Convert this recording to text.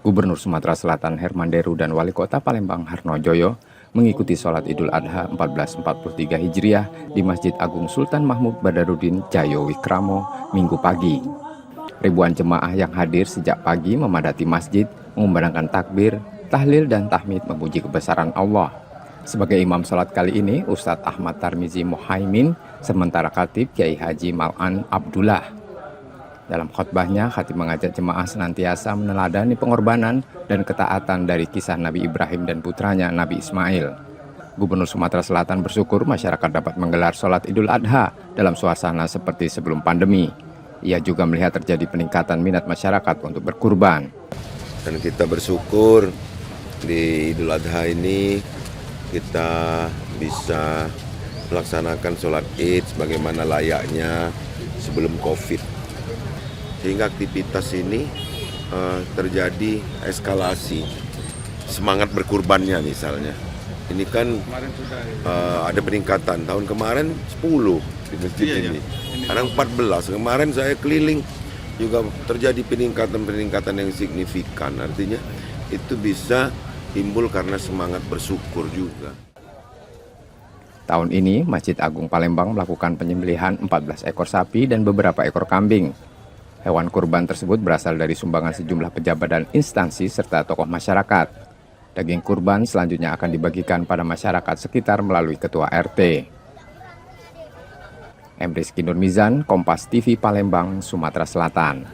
Gubernur Sumatera Selatan Herman Deru dan Wali Kota Palembang Harno Joyo mengikuti sholat Idul Adha 1443 Hijriah di Masjid Agung Sultan Mahmud Badarudin Cayo Wikramo Minggu pagi. Ribuan jemaah yang hadir sejak pagi memadati masjid, mengumandangkan takbir, tahlil dan tahmid memuji kebesaran Allah. Sebagai imam sholat kali ini, Ustadz Ahmad Tarmizi Mohaimin, sementara khatib Kiai Haji Mal'an Abdullah. Dalam khotbahnya, khatib mengajak jemaah senantiasa meneladani pengorbanan dan ketaatan dari kisah Nabi Ibrahim dan putranya Nabi Ismail. Gubernur Sumatera Selatan bersyukur masyarakat dapat menggelar sholat Idul Adha dalam suasana seperti sebelum pandemi. Ia juga melihat terjadi peningkatan minat masyarakat untuk berkurban. Dan kita bersyukur di Idul Adha ini kita bisa melaksanakan sholat Id sebagaimana layaknya sebelum COVID. Sehingga aktivitas ini terjadi eskalasi semangat berkurbannya misalnya. Ini kan ada peningkatan, tahun kemarin 10 di masjid ini. Sekarang 14, kemarin saya keliling juga terjadi peningkatan yang signifikan. Artinya itu bisa timbul karena semangat bersyukur juga. Tahun ini, Masjid Agung Palembang melakukan penyembelihan 14 ekor sapi dan beberapa ekor kambing. Hewan kurban tersebut berasal dari sumbangan sejumlah pejabat dan instansi serta tokoh masyarakat. Daging kurban selanjutnya akan dibagikan pada masyarakat sekitar melalui Ketua RT. Emriski Nurmizan, Kompas TV Palembang, Sumatera Selatan.